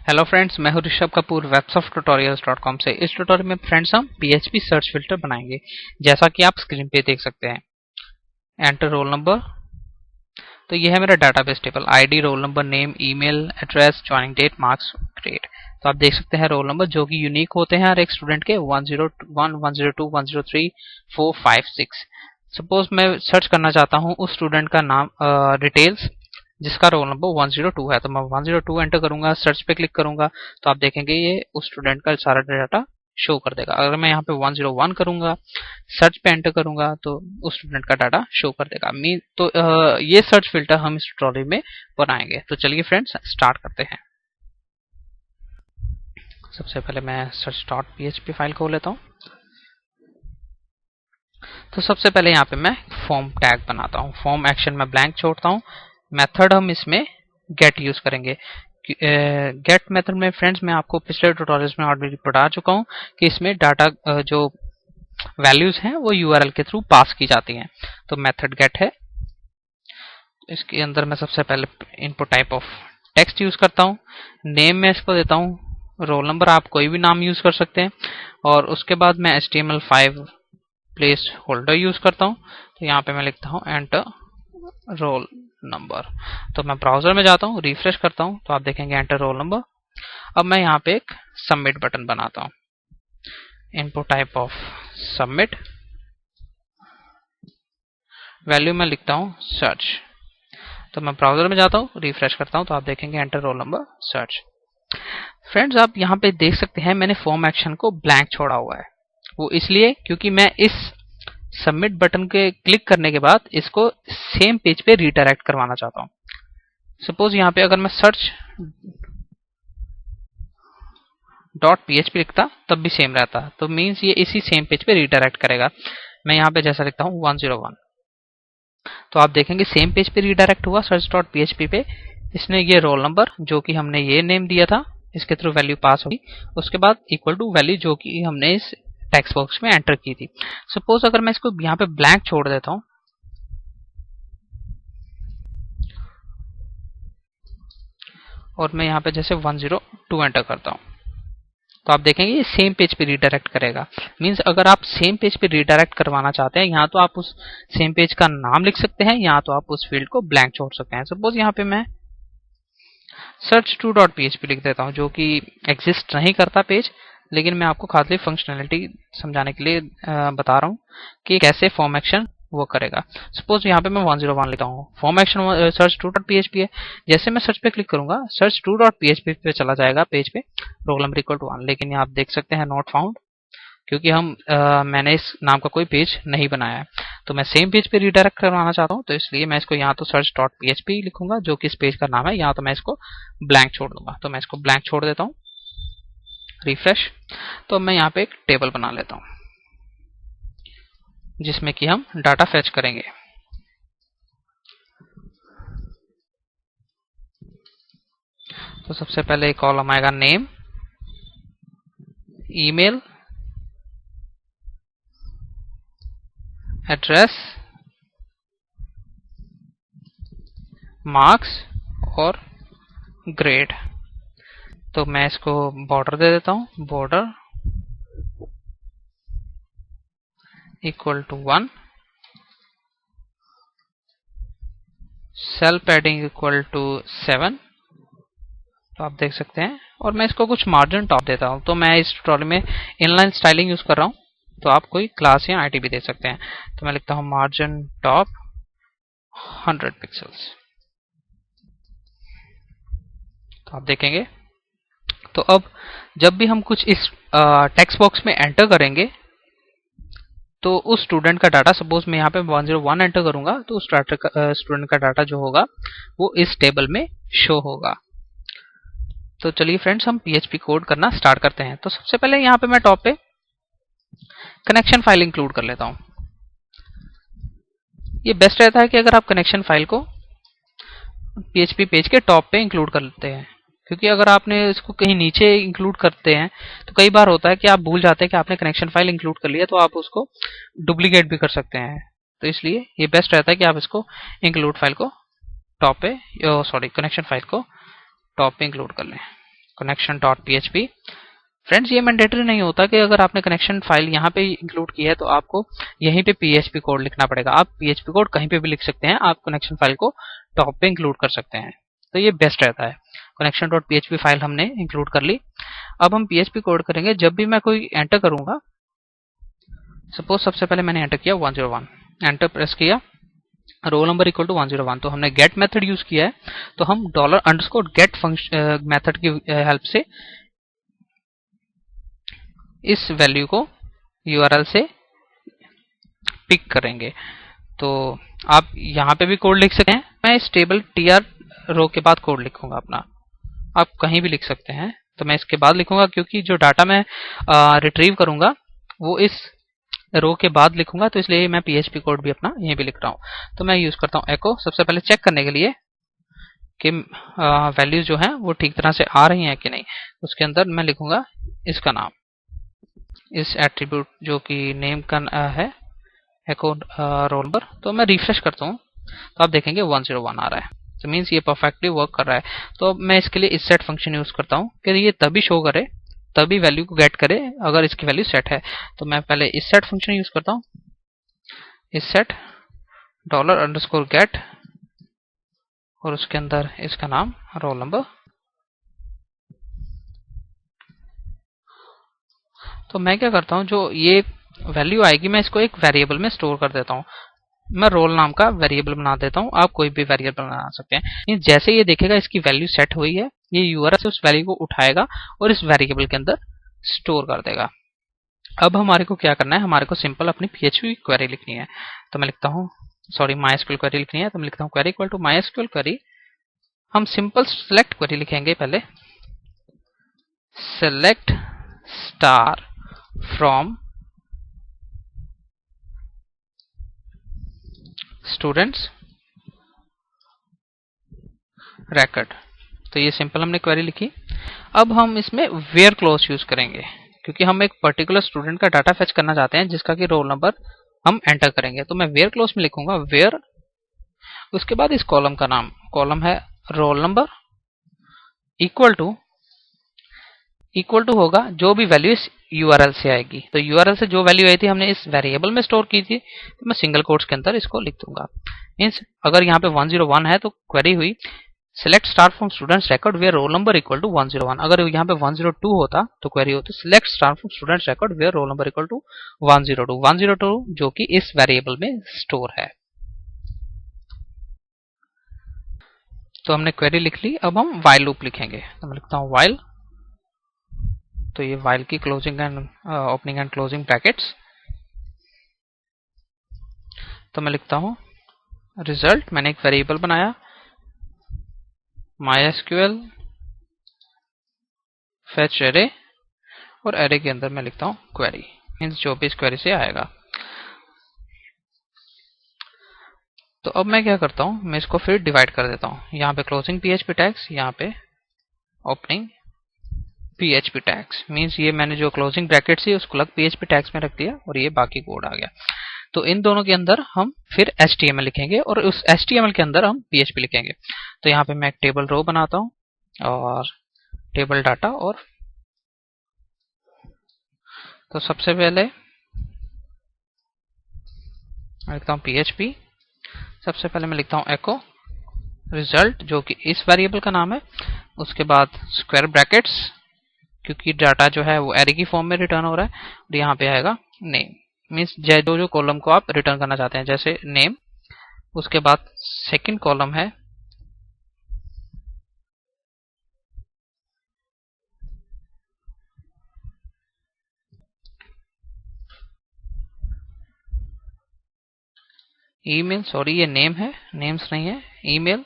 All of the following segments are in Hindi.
हेलो फ्रेंड्स, मैं हूं ऋषभ कपूर websofttutorials.com से। इस ट्यूटोरियल में फ्रेंड्स हम PHP सर्च फिल्टर बनाएंगे, जैसा कि आप स्क्रीन पे देख सकते हैं। एंटर रोल नंबर, तो ये है मेरा database table. ID, roll number, name, email address, joining date, marks, grade. तो आप देख सकते हैं रोल नंबर जो कि यूनिक होते हैं हर एक स्टूडेंट के 101, 102, 103, 4, 5, 6। सपोज मैं सर्च करना चाहता हूं उस स्टूडेंट का नाम डिटेल्स जिसका रोल नंबर 102 है, तो मैं 102 एंटर करूंगा, सर्च पे क्लिक करूंगा तो आप देखेंगे ये उस स्टूडेंट का सारा डाटा शो कर देगा। अगर मैं यहाँ पे 101 करूंगा, सर्च पे एंटर करूंगा तो उस स्टूडेंट का डाटा शो कर देगा। तो ये सर्च फिल्टर हम इस ट्यूटोरियल में बनाएंगे। तो चलिए फ्रेंड्स स्टार्ट करते हैं। सबसे पहले मैं search.php फाइल खोल लेता हूँ। तो सबसे पहले यहाँ पे मैं फॉर्म टैग बनाता हूँ। फॉर्म एक्शन में ब्लैंक छोड़ता हूँ। मेथड हम इसमें गेट यूज करेंगे। गेट मेथड में फ्रेंड्स मैं आपको पिछले ट्यूटोरियल्स में ऑलरेडी बता चुका हूँ कि इसमें डाटा जो वैल्यूज हैं वो यूआरएल के थ्रू पास की जाती हैं। तो मेथड गेट है, इसके अंदर मैं सबसे पहले input type of text use करता हूँ। नेम में इसको देता हूँ रोल नंबर, आप कोई भी नाम यूज कर सकते हैं। और उसके बाद मैं HTML5 प्लेस होल्डर यूज करता हूँ। तो यहाँ पे मैं लिखता हूँ एंटर रोल नंबर। तो मैं ब्राउजर में जाता हूँ, रिफ्रेश करता हूँ तो आप देखेंगे एंटर रोल नंबर। अब मैं यहाँ पे एक सबमिट बटन बनाता हूँ। Input type of submit, value में लिखता हूँ सर्च। तो मैं ब्राउजर में जाता हूँ, रिफ्रेश करता हूँ तो आप देखेंगे enter roll number search. Friends आप यहाँ पे देख सकते हैं मैंने फॉर्म एक्शन को ब्लैंक छोड़ा हुआ है। वो इसलिए क्योंकि मैं इस सबमिट बटन के क्लिक करने के बाद इसको सेम पेज पे रीडायरेक्ट करवाना चाहता हूँ। सपोज यहाँ पे अगर मैं सर्च .php लिखता तब भी सेम रहता, तो मीन्स ये इसी सेम पेज पे रीडायरेक्ट करेगा। मैं यहाँ पे जैसा लिखता हूँ 101, तो आप देखेंगे सेम पेज पे रीडायरेक्ट हुआ search.php पे। इसने ये रोल नंबर जो कि हमने ये नेम दिया था इसके थ्रू वैल्यू पास होगी, उसके बाद इक्वल टू वैल्यू जो कि हमने इस टेक्स्ट बॉक्स में एंटर की थी। सपोज अगर मैं इसको यहाँ पे ब्लैंक छोड़ देता हूँ और मैं यहाँ पे जैसे 102 एंटर करता हूँ तो आप देखेंगे ये सेम पेज पे रीडायरेक्ट करेगा। मींस अगर आप सेम पेज पे रीडायरेक्ट करवाना चाहते हैं, यहाँ तो आप उस सेम पेज का नाम लिख सकते हैं, यहाँ तो आप उस फील्ड को ब्लैंक छोड़ सकते हैं। सपोज यहाँ पे मैं search2.php लिख देता हूँ जो कि एग्जिस्ट नहीं करता पेज, लेकिन मैं आपको खाली फंक्शनैलिटी समझाने के लिए बता रहा हूँ कि कैसे फॉर्म एक्शन वो करेगा। सपोज यहाँ पे मैं 101 लिखता हूँ, फॉर्म एक्शन search2.php है। जैसे मैं सर्च पे क्लिक करूंगा search2.php पे चला जाएगा पेज पे, रोल नंबर इक्वल टू 1, लेकिन यहाँ आप देख सकते हैं नॉट फाउंड, क्योंकि मैंने इस नाम का कोई पेज नहीं बनाया है। तो मैं सेम पेज पे रीडायरेक्ट करवाना चाहता हूँ, तो इसलिए मैं इसको यहाँ तो search.php लिखूंगा जो कि इस पेज का नाम है, यहाँ तो मैं इसको ब्लैंक छोड़ दूंगा। तो मैं इसको ब्लैंक छोड़ देता हूँ, रिफ्रेश। तो मैं यहाँ पे एक टेबल बना लेता हूँ जिसमें कि हम डाटा फेच करेंगे। तो सबसे पहले एक कॉलम आएगा नेम, ईमेल, एड्रेस, मार्क्स और ग्रेड। तो मैं इसको बॉर्डर दे देता हूँ, border equal to 1, cell padding equal to 7। तो आप देख सकते हैं, और मैं इसको कुछ मार्जिन टॉप देता हूँ। तो मैं इस ट्यूटोरियल में इनलाइन स्टाइलिंग यूज कर रहा हूँ, तो आप कोई क्लास या आईटी भी दे सकते हैं। तो मैं लिखता हूँ मार्जिन टॉप 100 पिक्सल्स। तो आप देखेंगे, तो अब जब भी हम कुछ इस टेक्स्ट बॉक्स में एंटर करेंगे तो उस स्टूडेंट का डाटा, सपोज मैं यहाँ पे 101 एंटर करूंगा तो उस स्टूडेंट का डाटा जो होगा वो इस टेबल में शो होगा। तो चलिए फ्रेंड्स हम PHP कोड करना स्टार्ट करते हैं। तो सबसे पहले यहाँ पे मैं टॉप पे कनेक्शन फाइल इंक्लूड कर लेता हूँ। ये बेस्ट रहता है कि अगर आप कनेक्शन फाइल को PHP पेज के टॉप पे इंक्लूड कर लेते हैं, क्योंकि अगर आपने इसको कहीं नीचे इंक्लूड करते हैं तो कई बार होता है कि आप भूल जाते हैं कि आपने कनेक्शन फाइल इंक्लूड कर लिया, तो आप उसको डुप्लीकेट भी कर सकते हैं। तो इसलिए ये बेस्ट रहता है कि आप इसको इंक्लूड फाइल को टॉप पे, सॉरी कनेक्शन फाइल को टॉप पे इंक्लूड कर लें। Connection dot php। फ्रेंड्स ये मैंडेटरी नहीं होता कि अगर आपने कनेक्शन फाइल यहाँ पे इंक्लूड की है तो आपको यहीं पे PHP कोड लिखना पड़ेगा। आप PHP कोड कहीं पे भी लिख सकते हैं, आप कनेक्शन फाइल को टॉप पे इंक्लूड कर सकते हैं, तो ये बेस्ट रहता है। कनेक्शन डॉट php फाइल हमने इंक्लूड कर ली। अब हम PHP कोड करेंगे। जब भी मैं कोई एंटर करूंगा, सपोज सबसे पहले मैंने एंटर किया 101, एंटर प्रेस किया, रोल नंबर इक्वल टू 101, तो हमने गेट मेथड यूज किया है, तो हम $_get फंक्शन मेथड की हेल्प से इस वैल्यू को URL से पिक करेंगे। तो आप यहाँ पे भी कोड लिख सकते हैं। मैं इस टेबल tr रो के बाद कोड लिखूंगा अपना, आप कहीं भी लिख सकते हैं, तो मैं इसके बाद लिखूंगा क्योंकि जो डाटा मैं रिट्रीव करूंगा वो इस रो के बाद लिखूंगा, तो इसलिए मैं PHP कोड भी अपना यहीं पे लिख रहा हूँ। तो मैं यूज करता हूँ एको, सबसे पहले चेक करने के लिए कि वैल्यूज जो है वो ठीक तरह से आ रही हैं कि नहीं। उसके अंदर मैं लिखूंगा इसका नाम, इस एट्रीब्यूट जो कि नेम का है, एको रोल नंबर। तो मैं रिफ्रेश करता हूँ तो आप देखेंगे 101 आ रहा है, तो मीन्स ये परफेक्टली वर्क कर रहा है। तो अब मैं इसके लिए इस सेट फंक्शन यूज करता हूँ कि ये तभी शो करे, तभी वैल्यू को गेट करे अगर इसकी वैल्यू सेट है। तो मैं पहले इस सेट फंक्शन यूज करता हूँ, इस सेट $_get, और उसके अंदर इसका नाम रोल नंबर। तो मैं क्या करता हूँ, जो ये वैल्यू आएगी मैं इसको एक वेरिएबल में स्टोर कर देता हूँ। मैं रोल नाम का वेरिएबल बना देता हूँ, आप कोई भी वेरिएबल बना सकते हैं। जैसे ये देखेगा इसकी वैल्यू सेट हुई है, ये URL से उस वैल्यू को उठाएगा और इस वेरिएबल के अंदर स्टोर कर देगा। अब हमारे को क्या करना है, हमारे को सिंपल अपनी PHP क्वेरी लिखनी है। तो मैं लिखता हूँ, सॉरी MySQL क्वेरी लिखनी है, तो मैं लिखता हूँ query equal to MySQL query. हम सिंपल सेलेक्ट क्वेरी लिखेंगे पहले, select star from students record। तो ये सिंपल हमने क्वेरी लिखी। अब हम इसमें वेयर क्लॉज यूज करेंगे क्योंकि हम एक पर्टिकुलर स्टूडेंट का डाटा फेच करना चाहते हैं जिसका कि रोल नंबर हम एंटर करेंगे। तो मैं वेयर क्लॉज में लिखूंगा वेयर, उसके बाद इस कॉलम का नाम, कॉलम है रोल नंबर, इक्वल टू होगा जो भी वैल्यू इस URL से आएगी। तो URL से जो वैल्यू आई थी हमने इस वेरिएबल में स्टोर की थी, तो मैं सिंगल कोट्स के अंदर इसको लिख दूंगा। मीन्स अगर यहाँ पे 101 है तो क्वेरी हुई select star from students record where roll number equal to 101। अगर यहाँ पे 102 होता तो क्वेरी होती select star from students record where roll number equal to 102 जो कि इस वेरिएबल में स्टोर है। तो हमने क्वेरी लिख ली। अब हम while लूप लिखेंगे, तो मैं लिखता हूँ while, तो ये while की closing and opening and closing brackets. तो मैं लिखता हूँ रिजल्ट, मैंने एक वेरिएबल बनाया MySQL fetch array, और array के अंदर मैं लिखता हूँ क्वेरी, मीन्स जो भी इस क्वेरी से आएगा। तो अब मैं क्या करता हूँ, मैं इसको फिर डिवाइड कर देता हूँ, यहाँ पे क्लोजिंग PHP टैग्स, यहाँ पे ओपनिंग PHP टैग्स। मीन्स ये मैंने जो क्लोजिंग ब्रैकेट थी उसको अलग PHP टैग्स में रख दिया और ये बाकी कोड आ गया। तो इन दोनों के अंदर हम फिर HTML लिखेंगे और उस HTML के अंदर हम PHP लिखेंगे। तो यहाँ पे मैं एक टेबल रो बनाता हूँ और टेबल डाटा, और तो सबसे पहले मैं लिखता हूँ PHP, सबसे पहले मैं लिखता हूँ एको रिजल्ट जो कि इस वेरिएबल का नाम है, उसके बाद स्क्वायर ब्रैकेट्स क्योंकि डाटा जो है वो एरे की फॉर्म में रिटर्न हो रहा है, और यहाँ पे आएगा नेम, मीन्स जो कॉलम को आप रिटर्न करना चाहते हैं, जैसे नेम। उसके बाद सेकंड कॉलम है ईमेल, सॉरी ये नेम है, नेम्स नहीं है, ईमेल,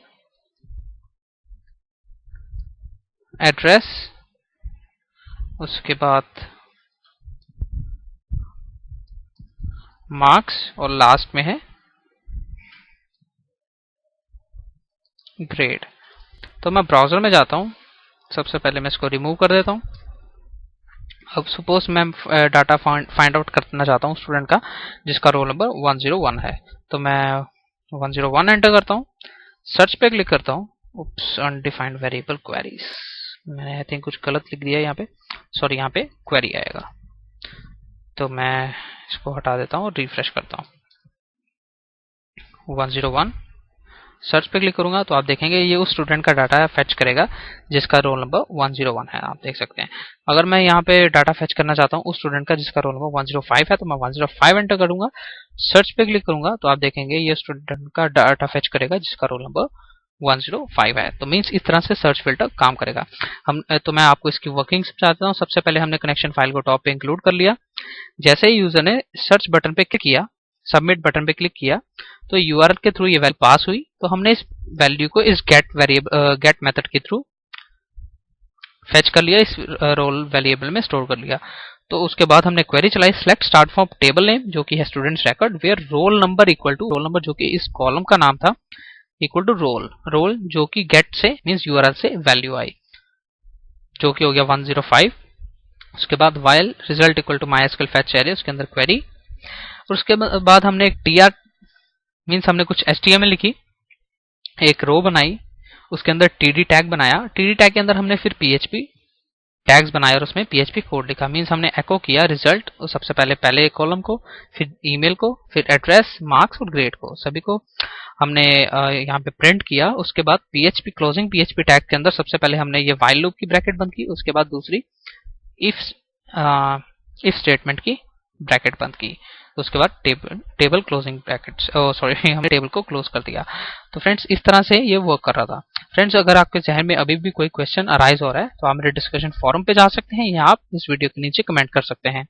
एड्रेस, उसके बाद मार्क्स, और लास्ट में है ग्रेड। तो मैं ब्राउजर में जाता हूँ, सबसे पहले मैं इसको रिमूव कर देता हूँ। अब सपोज मैं डाटा फाइंड आउट करना चाहता हूँ स्टूडेंट का जिसका रोल नंबर 101 है, तो मैं 101 एंटर करता हूँ, सर्च पे क्लिक करता हूँ, उप्स अनडिफाइंड वेरिएबल क्वेरीज, मैंने आई थिंक कुछ गलत लिख दिया यहाँ पे, सॉरी, यहाँ पे क्वेरी आएगा। तो मैं इसको हटा देता हूँ और रिफ्रेश करता हूँ। 101 सर्च पे क्लिक करूंगा तो आप देखेंगे ये उस स्टूडेंट का डाटा फेच करेगा जिसका रोल नंबर 101 है। आप देख सकते हैं। अगर मैं यहाँ पे डाटा फेच करना चाहता हूँ उस स्टूडेंट का जिसका रोल नंबर 105 है तो मैं 105 एंटर करूंगा। सर्च पे क्लिक करूंगा तो आप देखेंगे ये स्टूडेंट का डाटा फेच करेगा जिसका रोल नंबर 105 है। तो मीन्स इस तरह से सर्च फिल्टर काम करेगा। तो मैं आपको इसकी वर्किंग समझाता हूँ। सबसे पहले हमने कनेक्शन फाइल को टॉप पे इंक्लूड कर लिया। जैसे ही यूजर ने सर्च बटन पे क्लिक किया, सबमिट बटन पे क्लिक किया, तो यूआरएल के थ्रू ये वैल्यू पास हुई। तो हमने इस वैल्यू को इस गेट मेथड के थ्रू फेच कर लिया, इस रोल वेरिएबल में स्टोर कर लिया। तो उसके बाद हमने क्वेरी चलाई, select start from table name जो कि है students record, where roll number equal to roll number जो कि इस कॉलम का नाम था इक्वल टू रोल जो कि गेट से मीन्स यूआरएल से वैल्यू आई जो कि हो गया 105। उसके बाद while result equal to MySQL fetch array, उसके अंदर क्वेरी। और उसके बाद हमने एक टीआर मीन्स हमने कुछ एचटीएमएल लिखी, एक रो बनाई, उसके अंदर टीडी टैग बनाया। टीडी टैग के अंदर हमने फिर पीएचपी टैग्स बनाए और उसमें पीएचपी कोड लिखा। मीन्स हमने एको किया रिजल्ट सबसे पहले कॉलम को, फिर ईमेल को, फिर एड्रेस, मार्क्स और ग्रेड को, सभी को हमने यहाँ पे प्रिंट किया। उसके बाद पीएचपी क्लोजिंग पीएचपी टैग के अंदर सबसे पहले हमने ये वाइल लूप की ब्रैकेट बंद की, उसके बाद दूसरी इफ स्टेटमेंट की ब्रैकेट बंद की, उसके बाद टेबल क्लोजिंग ब्रैकेट, सॉरी हमने टेबल को क्लोज कर दिया। तो फ्रेंड्स इस तरह से ये वर्क कर रहा था। फ्रेंड्स अगर आपके जहन में अभी भी कोई क्वेश्चन अराइज हो रहा है तो आप मेरे डिस्कशन फोरम पे जा सकते हैं या आप इस वीडियो के नीचे कमेंट कर सकते हैं।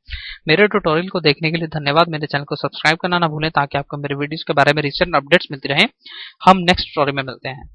मेरे ट्यूटोरियल को देखने के लिए धन्यवाद। मेरे चैनल को सब्सक्राइब करना ना भूलें ताकि आपको मेरे वीडियोस के बारे में रिसेंट अपडेट्स मिलती रहे। हम नेक्स्ट ट्यूटोरियल में मिलते हैं।